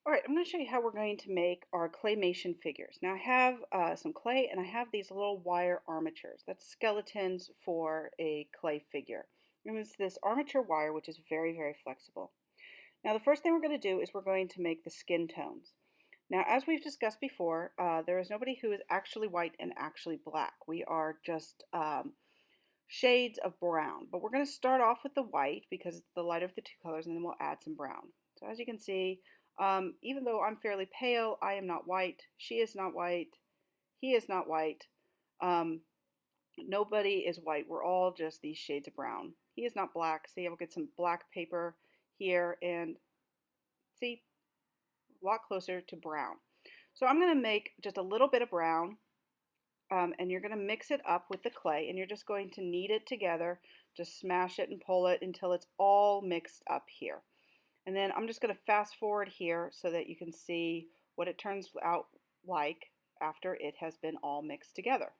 All right, I'm going to show you how we're going to make our claymation figures. Now I have some clay and I have these little wire armatures. That's skeletons for a clay figure. And it's this armature wire which is very, very flexible. Now the first thing we're going to do is we're going to make the skin tones. Now as we've discussed before, there is nobody who is actually white and actually black. We are just shades of brown. But we're going to start off with the white because it's the lighter of the two colors, and then we'll add some brown. So as you can see, even though I'm fairly pale, I am not white. She is not white. He is not white. Um, Nobody is white. We're all just these shades of brown. He is not black. See, I'll get some black paper here and see, a lot closer to brown. So I'm going to make just a little bit of brown, and you're going to mix it up with the clay, and you're just going to knead it together. Just smash it and pull it until it's all mixed up here. And then I'm just going to fast forward here so that you can see what it turns out like after it has been all mixed together.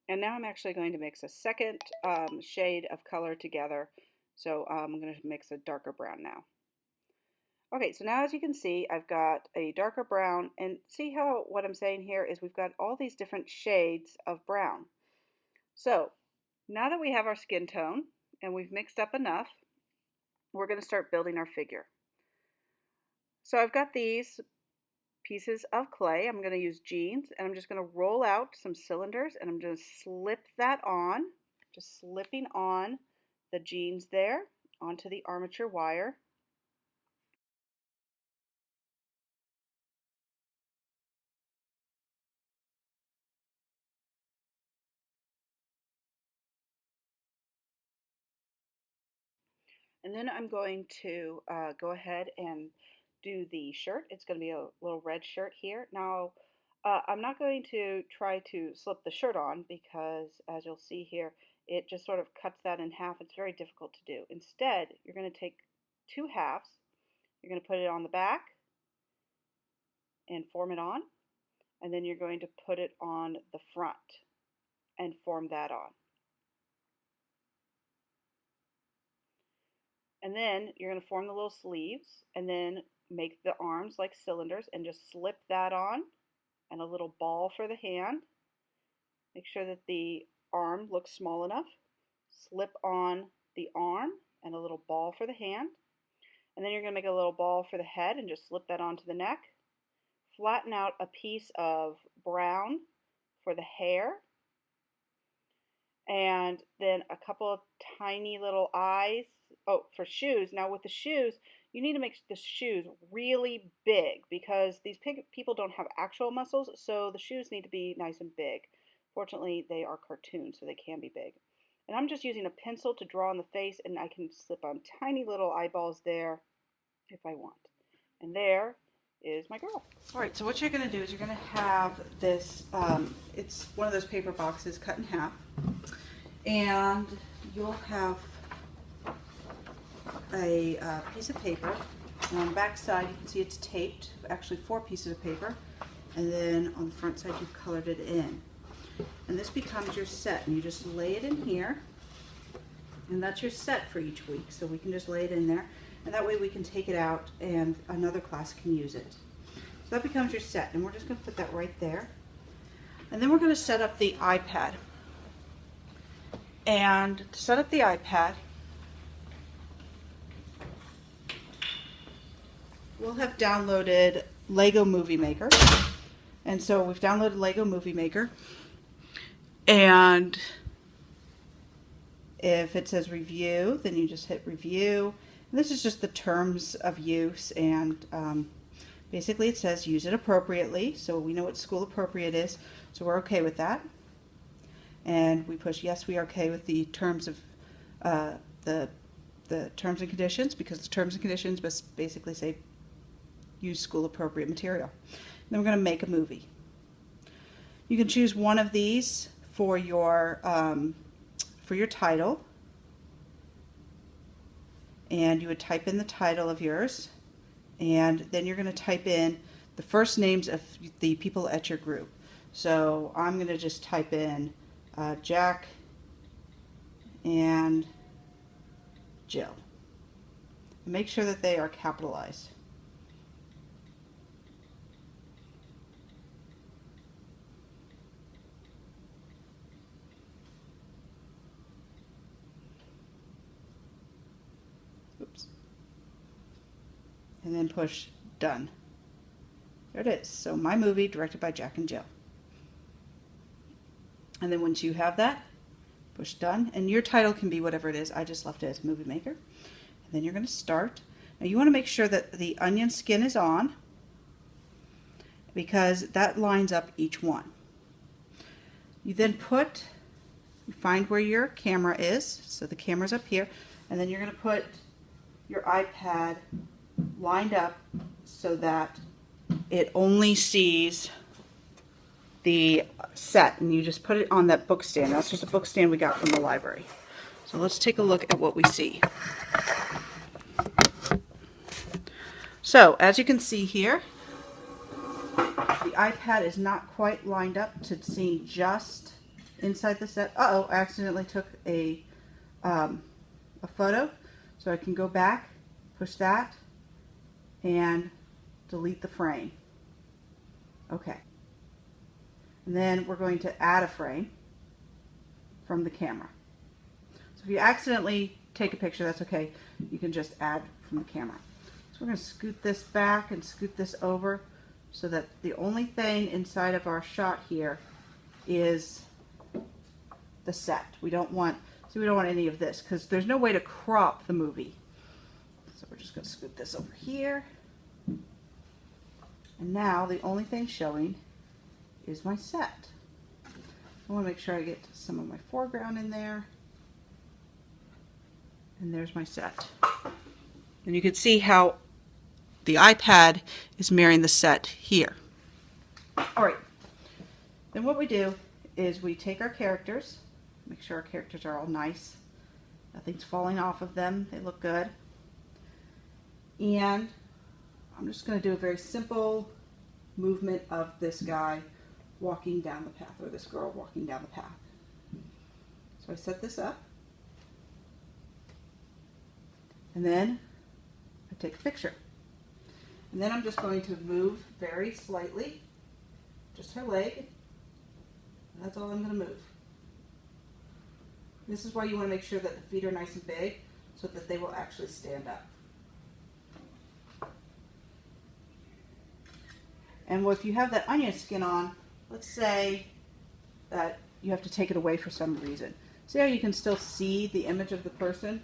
And now I'm actually going to mix a second shade of color together. So I'm going to mix a darker brown now. Okay, so now as you can see, I've got a darker brown, and see how what I'm saying here is we've got all these different shades of brown. So now that we have our skin tone and we've mixed up enough, we're going to start building our figure. So I've got these pieces of clay. I'm going to use jeans, and I'm just going to roll out some cylinders, and I'm going to slip that on, just slipping on the jeans there onto the armature wire. And then I'm going to go ahead and do the shirt. It's going to be a little red shirt here. Now, I'm not going to try to slip the shirt on because, as you'll see here, it just sort of cuts that in half. It's very difficult to do. Instead, you're going to take two halves. You're going to put it on the back and form it on. And then you're going to put it on the front and form that on. And then you're going to form the little sleeves and then make the arms like cylinders and just slip that on, and a little ball for the hand. Make sure that the arm looks small enough. Slip on the arm and a little ball for the hand. And then you're going to make a little ball for the head and just slip that onto the neck. Flatten out a piece of brown for the hair. And then a couple of tiny little eyes. Oh, for shoes. Now with the shoes, you need to make the shoes really big because these people don't have actual muscles, so the shoes need to be nice and big. Fortunately, they are cartoons, so they can be big. And I'm just using a pencil to draw on the face, and I can slip on tiny little eyeballs there if I want. And there is my girl. All right, so what you're going to do is you're going to have this, it's one of those paper boxes cut in half, and you'll have a piece of paper, and on the back side you can see it's taped, actually 4 pieces of paper, and then on the front side you've colored it in. And this becomes your set, and you just lay it in here, and that's your set for each week. So we can just lay it in there, and that way we can take it out and another class can use it. So that becomes your set, and we're just going to put that right there. And then we're going to set up the iPad. And to set up the iPad, we'll have downloaded Lego Movie Maker. And so we've downloaded Lego Movie Maker. And if it says review, then you just hit review. And this is just the terms of use, and basically it says use it appropriately. So we know what school appropriate is, so we're okay with that. And we push yes, we are okay with the terms of the terms and conditions, because the terms and conditions basically say use school appropriate material. And then we're going to make a movie. You can choose one of these for your title, and you would type in the title of yours, and then you're going to type in the first names of the people at your group. So I'm going to just type in Jack and Jill. Make sure that they are capitalized. Oops. And then push done. There it is. So my movie, directed by Jack and Jill. And then once you have that, push done. And your title can be whatever it is. I just left it as Movie Maker. And then you're going to start. Now you want to make sure that the onion skin is on, because that lines up each one. You then you find where your camera is. So the camera's up here. And then you're going to put your iPad lined up so that it only sees the set, and you just put it on that book stand. That's just a book stand we got from the library. So let's take a look at what we see. So as you can see here, the iPad is not quite lined up to seeing just inside the set. Uh-oh, I accidentally took a photo. So I can go back, push that, and delete the frame. Okay. And then we're going to add a frame from the camera. So if you accidentally take a picture, that's okay. You can just add from the camera. So we're going to scoot this back and scoot this over so that the only thing inside of our shot here is the set. We don't want any of this because there's no way to crop the movie. So we're just going to scoot this over here. And now the only thing showing is my set. I want to make sure I get some of my foreground in there. And there's my set. And you can see how the iPad is mirroring the set here. All right. Then what we do is we take our characters, make sure our characters are all nice. Nothing's falling off of them. They look good. And I'm just going to do a very simple movement of this guy walking down the path, or this girl walking down the path. So I set this up. And then I take a picture. And then I'm just going to move very slightly, just her leg. And that's all I'm going to move. This is why you want to make sure that the feet are nice and big so that they will actually stand up. And if you have that onion skin on, let's say that you have to take it away for some reason. See how you can still see the image of the person?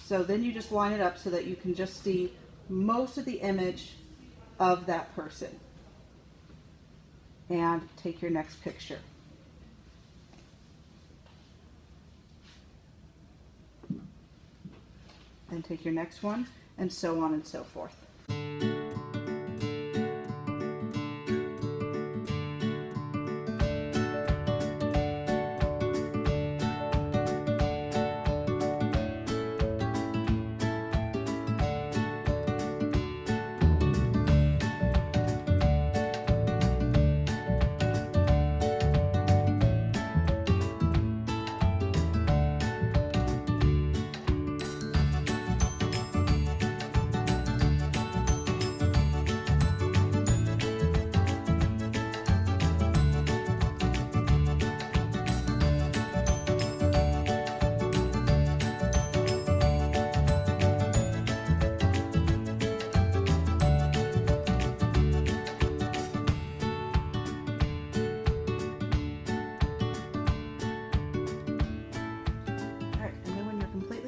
So then you just line it up so that you can just see most of the image of that person. And take your next picture. Then take your next one, and so on and so forth.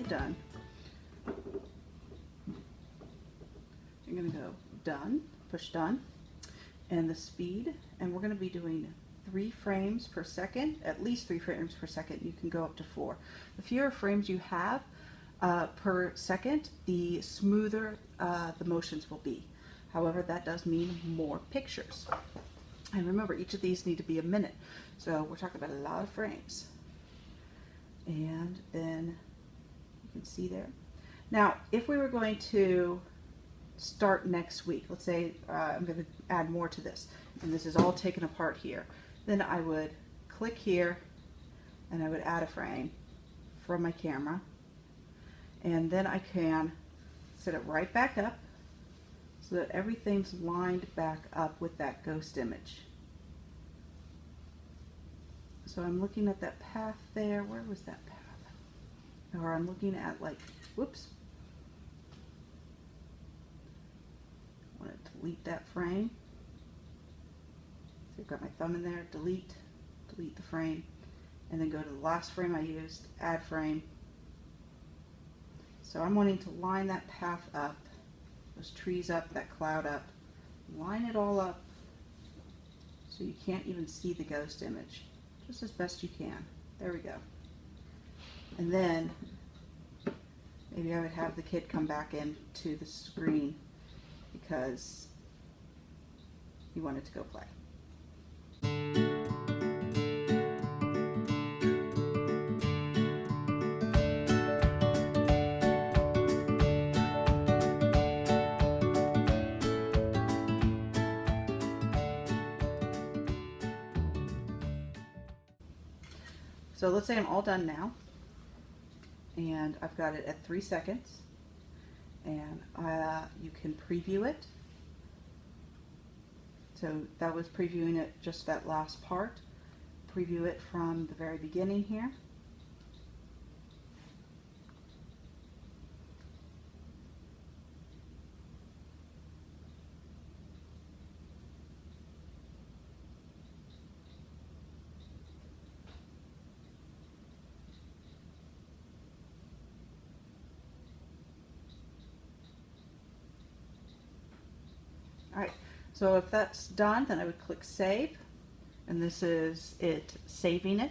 Done. You're going to go done, push done, and the speed, and we're going to be doing 3 frames per second, at least 3 frames per second. You can go up to 4. The fewer frames you have per second, the smoother the motions will be. However, that does mean more pictures. And remember, each of these need to be a minute, so we're talking about a lot of frames. And then you can see there. Now, if we were going to start next week, let's say I'm going to add more to this, and this is all taken apart here, then I would click here, and I would add a frame from my camera, and then I can set it right back up so that everything's lined back up with that ghost image. So I'm looking at that path there. Where was that path? Or I'm looking at, like, whoops. I want to delete that frame. So I've got my thumb in there, delete the frame, and then go to the last frame I used, add frame. So I'm wanting to line that path up, those trees up, that cloud up, line it all up so you can't even see the ghost image, just as best you can. There we go. And then maybe I would have the kid come back into the screen because he wanted to go play. So let's say I'm all done now, and I've got it at 3 seconds, and you can preview it. So that was previewing it, just that last part. Preview it from the very beginning here. Alright, so if that's done, then I would click Save, and this is it saving it.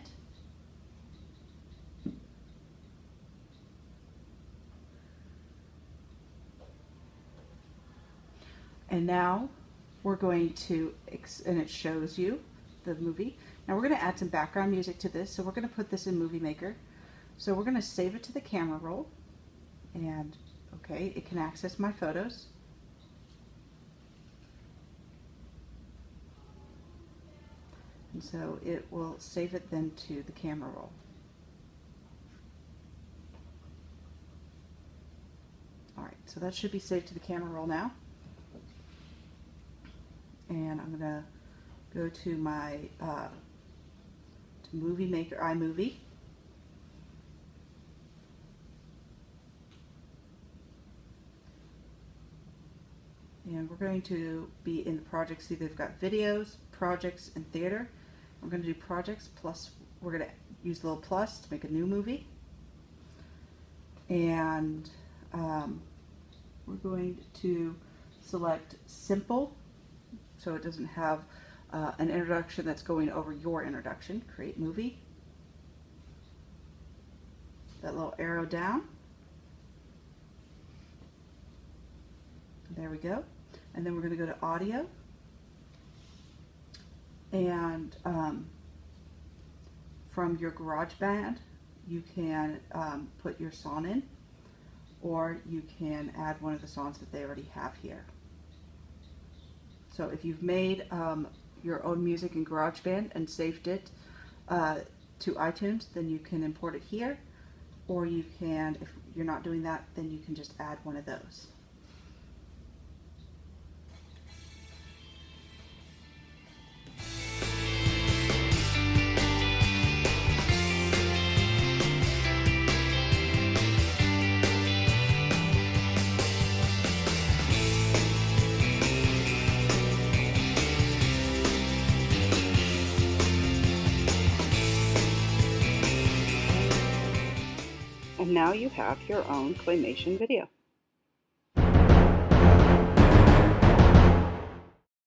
And now we're going to, and it shows you the movie. Now we're going to add some background music to this, so we're going to put this in Movie Maker. So we're going to save it to the camera roll, and okay, it can access my photos. And so it will save it then to the camera roll. Alright, so that should be saved to the camera roll now. And I'm going to go to my to Movie Maker, iMovie. And we're going to be in the projects. See, they've got videos, projects, and theater. We're going to do projects plus, we're going to use the little plus to make a new movie. And we're going to select simple, so it doesn't have an introduction that's going over your introduction. Create movie. That little arrow down. There we go. And then we're going to go to audio. And from your GarageBand, you can put your song in, or you can add one of the songs that they already have here. So if you've made your own music in GarageBand and saved it to iTunes, then you can import it here, or you can, if you're not doing that, then you can just add one of those. And now you have your own claymation video.